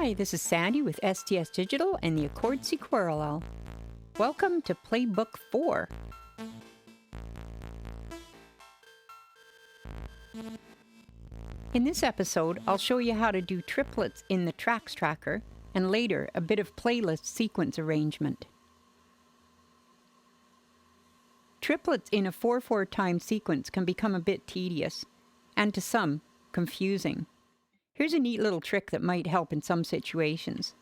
Hi, this is Sandy with STS Digital and the Accord Sequarallel. Welcome to Playbook 4. In this episode, I'll show you how to do triplets in the TRAX tracker and later a bit of playlist sequence arrangement. Triplets in a 4/4 time sequence can become a bit tedious and to some, confusing. Here's a neat little trick that might help in some situations.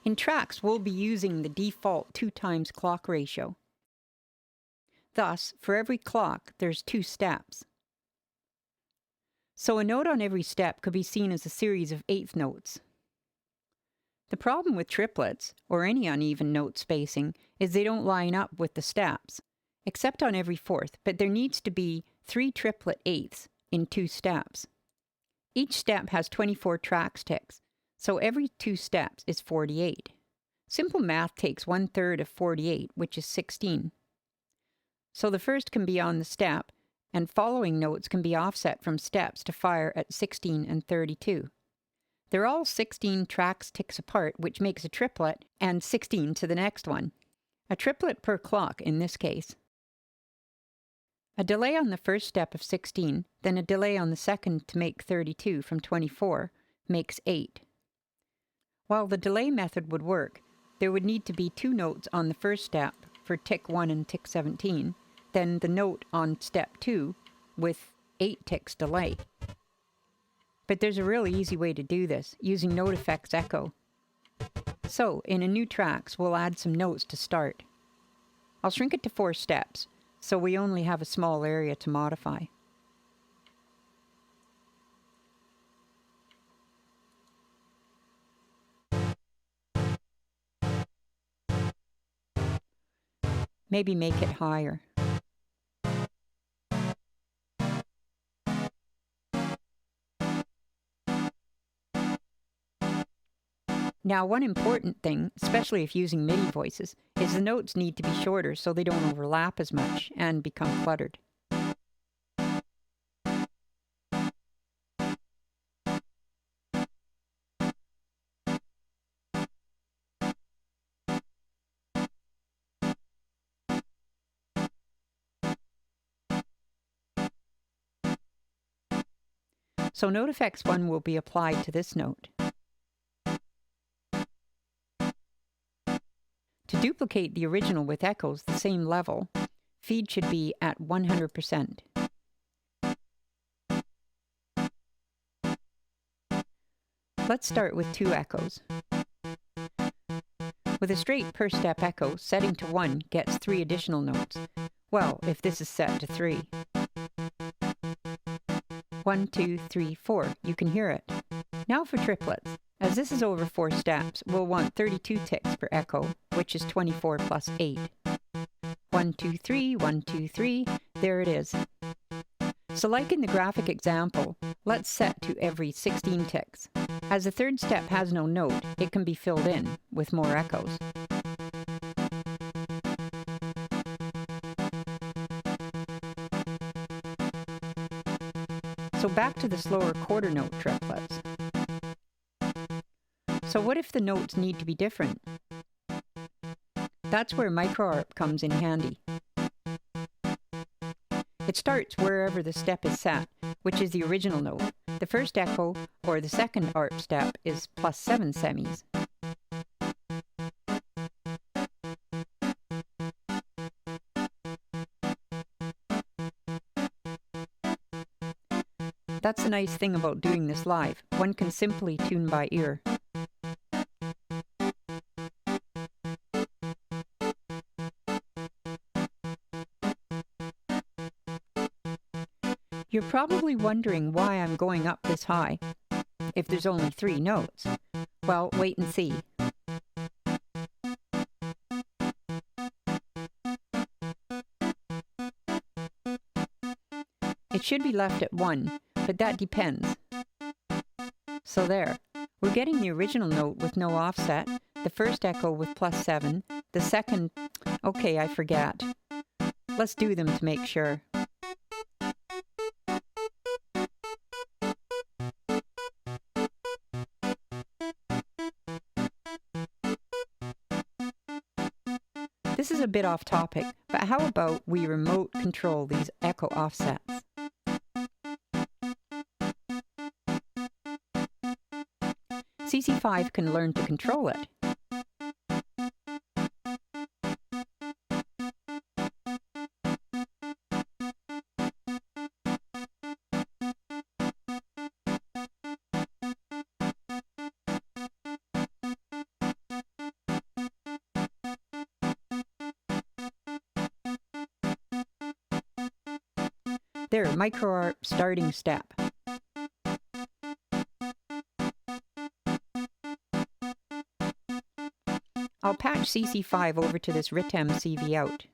In TRAX, we'll be using the default 2 times clock ratio. Thus, for every clock, there's 2 steps. So a note on every step could be seen as a series of eighth notes. The problem with triplets, or any uneven note spacing, is they don't line up with the steps, except on every fourth, but there needs to be 3 triplet eighths in 2 steps. Each step has 24 TRAX ticks, so every 2 steps is 48. Simple math takes 1/3 of 48, which is 16. So the first can be on the step, and following notes can be offset from steps to fire at 16 and 32. They're all 16 TRAX ticks apart, which makes a triplet, and 16 to the next one. A triplet per clock in this case. A delay on the first step of 16, then a delay on the second to make 32 from 24, makes 8. While the delay method would work, there would need to be 2 notes on the first step for tick 1 and tick 17, then the note on step 2 with 8 ticks delay. But there's a really easy way to do this, using NoteFX echo. So, in a new TRAX, we'll add some notes to start. I'll shrink it to 4 steps, so we only have a small area to modify. Maybe make it higher. Now, one important thing, especially if using MIDI voices, is the notes need to be shorter so they don't overlap as much and become cluttered. So NoteFX 1 will be applied to this note. To duplicate the original with echoes the same level, feed should be at 100%. Let's start with 2 echoes. With a straight per step echo, setting to 1 gets 3 additional notes. Well, if this is set to 3. 1, 2, 3, 4. You can hear it. Now for triplets. As this is over 4 steps, we'll want 32 ticks per echo, which is 24 plus 8. 1, 2, 3, 1, 2, 3. There it is. So like in the graphic example, let's set to every 16 ticks. As the third step has no note, it can be filled in with more echoes. So back to the slower quarter note triplets. So what if the notes need to be different? That's where micro-arp comes in handy. It starts wherever the step is set, which is the original note. The first echo, or the second arp step, is plus 7 semis. That's the nice thing about doing this live. One can simply tune by ear. You're probably wondering why I'm going up this high, if there's only 3 notes. Well, wait and see. It should be left at 1, but that depends. So there. We're getting the original note with no offset, the first echo with plus 7, the second... Okay, I forget. Let's do them to make sure. is a bit off topic, but how about we remote control these echo offsets? CC5 can learn to control it. There, micro-arp starting step. I'll patch CC5 over to this RITEM CV out.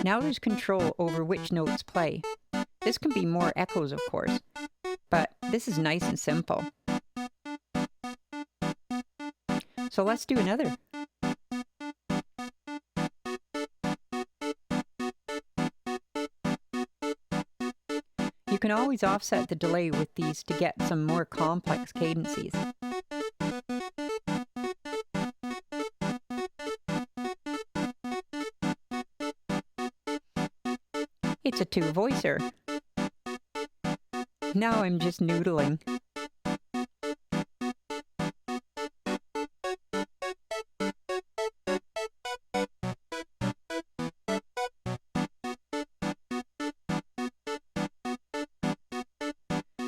Now there's control over which notes play. This can be more echoes, of course, but this is nice and simple. So let's do another. You can always offset the delay with these to get some more complex cadences. It's a two-voicer. Now I'm just noodling.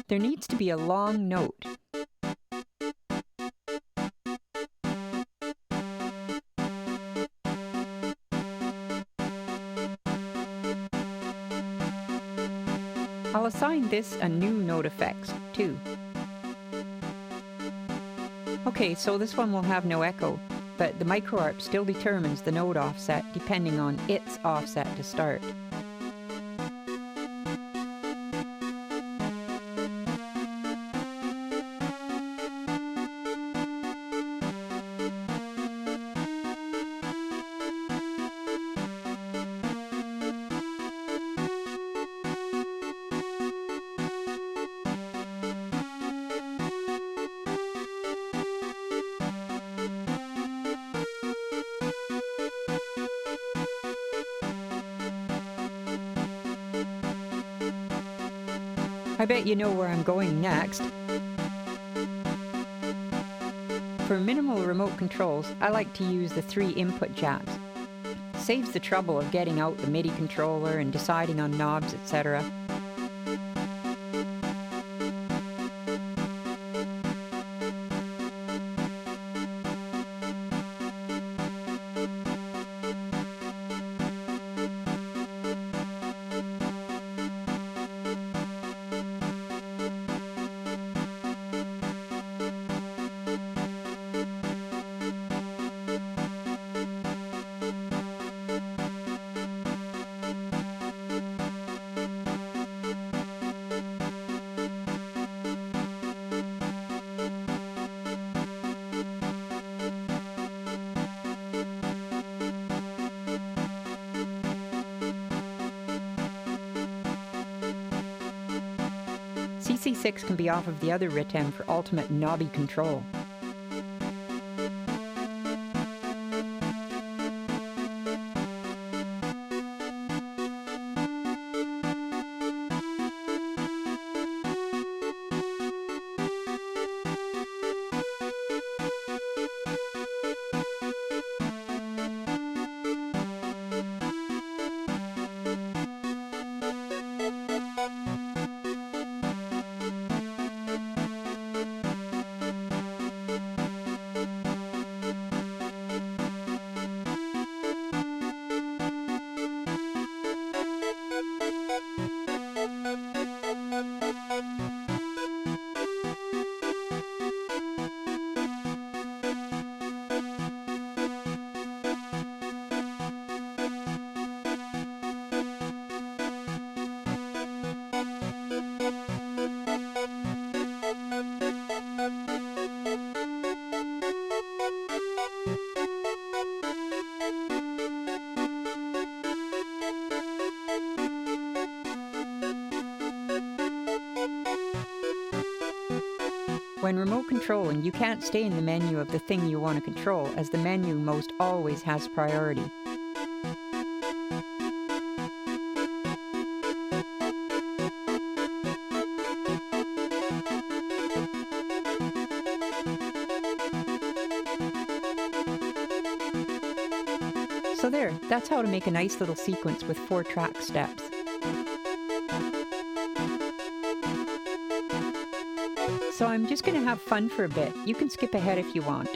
There needs to be a long note. I'll assign this a new NoteFX too. Okay, so this one will have no echo, but the micro-arp still determines the note offset depending on its offset to start. I bet you know where I'm going next. For minimal remote controls, I like to use the 3 input jacks. Saves the trouble of getting out the MIDI controller and deciding on knobs, etc. CC6 can be off of the other RITEM for ultimate knobby control. When remote controlling, you can't stay in the menu of the thing you want to control, as the menu most always has priority. So there, that's how to make a nice little sequence with 4 track steps. So I'm just going to have fun for a bit. You can skip ahead if you want.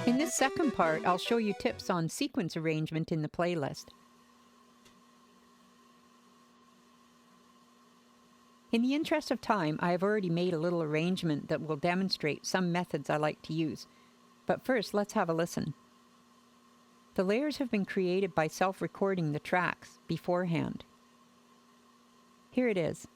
In this second part, I'll show you tips on sequence arrangement in the playlist. In the interest of time, I have already made a little arrangement that will demonstrate some methods I like to use. But first, let's have a listen. The layers have been created by self-recording the tracks beforehand. Here it is.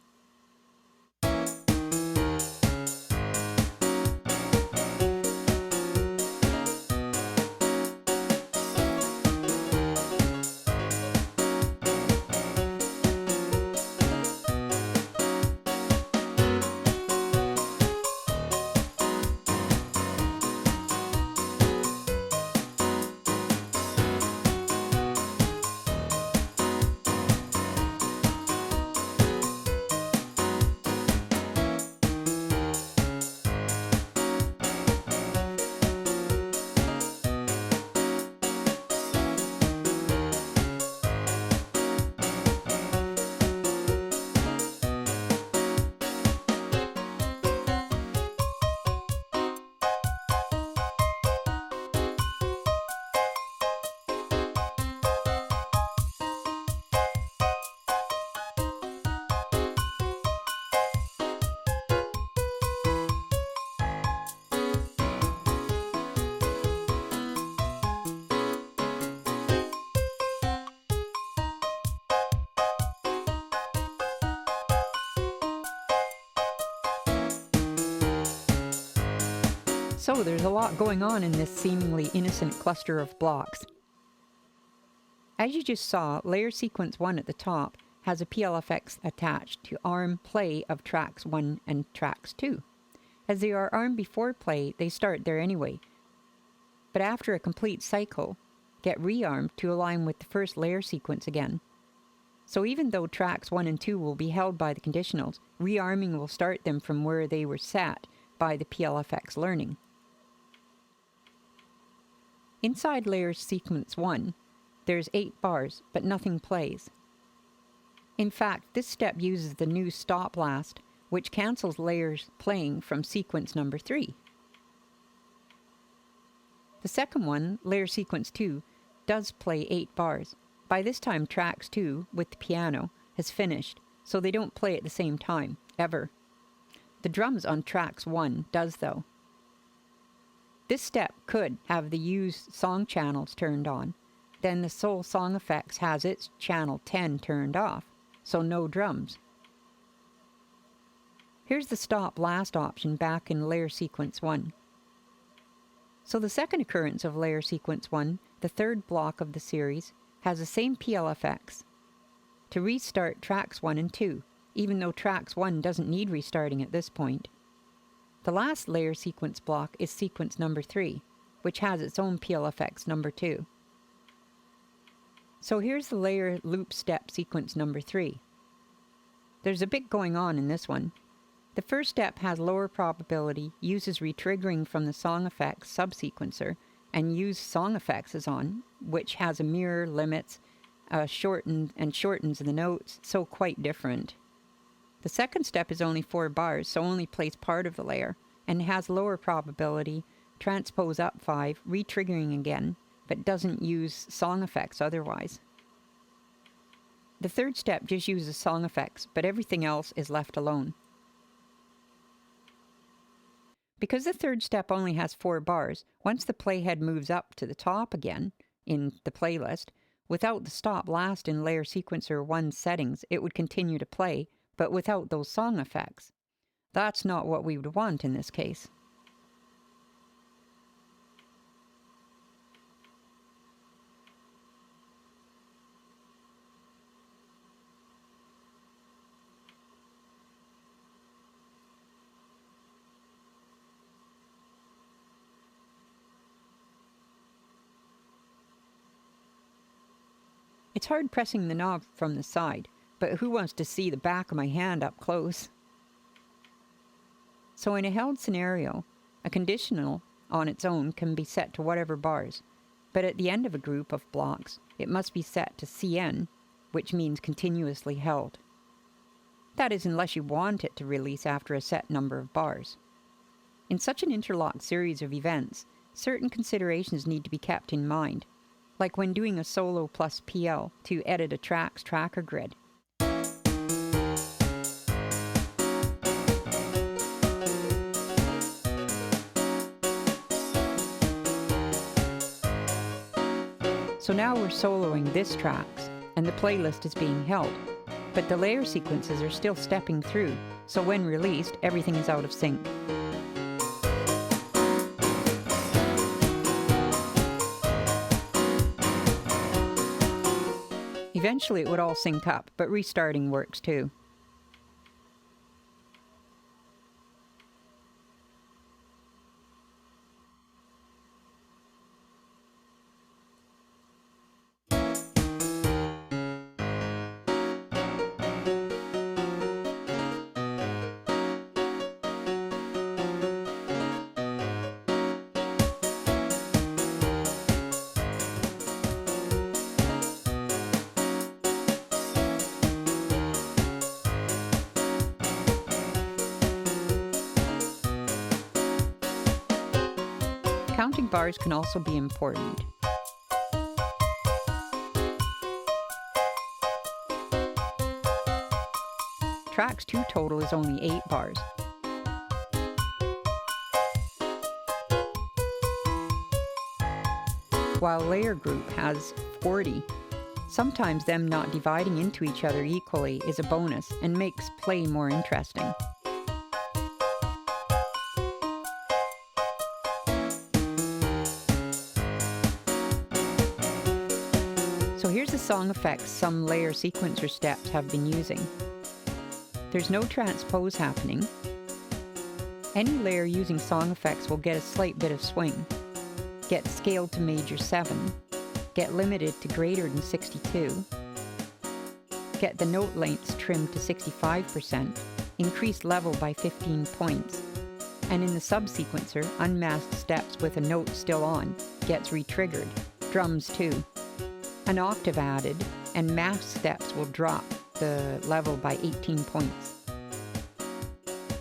So there's a lot going on in this seemingly innocent cluster of blocks. As you just saw, layer sequence 1 at the top has a PLFX attached to ARM play of tracks 1 and tracks 2. As they are ARM before play, they start there anyway. But after a complete cycle, get rearmed to align with the first layer sequence again. So even though tracks 1 and 2 will be held by the conditionals, rearming will start them from where they were set by the PLFX learning. Inside layer sequence 1, there's 8 bars, but nothing plays. In fact, this step uses the new stop last, which cancels layers playing from sequence number 3. The second one, layer sequence 2, does play 8 bars. By this time, tracks 2, with the piano, has finished, so they don't play at the same time, ever. The drums on tracks 1 does though. This step could have the Use Song channels turned on. then the Soul Song Effects has its channel 10 turned off, so no drums. Here's the Stop Last option back in Layer Sequence 1. So the second occurrence of Layer Sequence 1, the third block of the series, has the same PLFX. To restart tracks 1 and 2, even though tracks 1 doesn't need restarting at this point. The last layer sequence block is sequence number 3, which has its own PLFX number 2. So here's the layer loop step sequence number 3. There's a bit going on in this one. The first step has lower probability, uses retriggering from the song effects subsequencer, and use song effects as on, which has a mirror, limits, shortens the notes, so quite different. The second step is only 4 bars, so only plays part of the layer, and has lower probability, transpose up 5, retriggering again, but doesn't use song effects otherwise. The third step just uses song effects, but everything else is left alone. Because the third step only has 4 bars, once the playhead moves up to the top again in the playlist, without the stop last in Layer Sequencer 1 settings, it would continue to play, but without those song effects. That's not what we would want in this case. It's hard pressing the knob from the side, but who wants to see the back of my hand up close? So in a held scenario, a conditional on its own can be set to whatever bars, but at the end of a group of blocks, it must be set to CN, which means continuously held. That is, unless you want it to release after a set number of bars. In such an interlocked series of events, certain considerations need to be kept in mind, like when doing a solo plus PL to edit a TRAX tracker grid. So now we're soloing this TRAX, and the playlist is being held, but the layer sequences are still stepping through, so when released, everything is out of sync. Eventually it would all sync up, but restarting works too. Counting bars can also be important. TRAX 2 total is only 8 bars. While layer group has 40. Sometimes them not dividing into each other equally is a bonus and makes play more interesting. So here's the song effects some layer sequencer steps have been using. There's no transpose happening. Any layer using song effects will get a slight bit of swing, get scaled to major 7, get limited to greater than 62, get the note lengths trimmed to 65%, increase level by 15 points, and in the subsequencer, unmasked steps with a note still on gets retriggered, drums too. An octave added, and masked steps will drop the level by 18 points.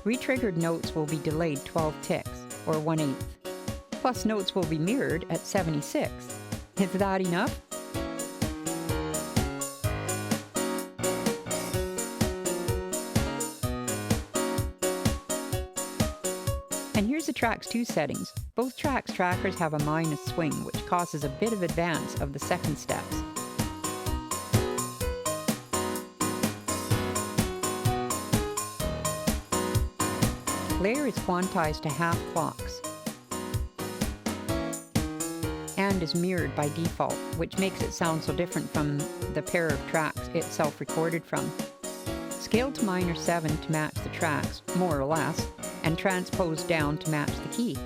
Retriggered notes will be delayed 12 ticks, or 1/8. Plus notes will be mirrored at 76. Is that enough? And here's the TRAX 2 settings, Both TRAX trackers have a minus swing, which causes a bit of advance of the second steps. Layer is quantized to half clocks and is mirrored by default, which makes it sound so different from the pair of tracks it self-recorded from. Scaled to minor 7 to match the tracks, more or less, and transposed down to match the key.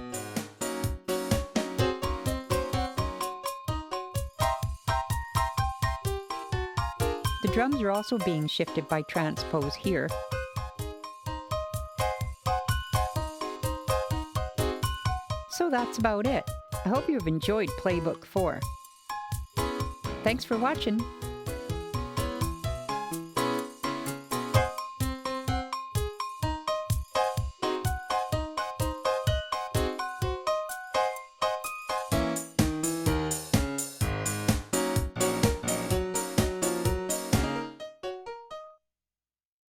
The drums are also being shifted by transpose here. So that's about it. I hope you have enjoyed Playbook 4. Thanks for watching.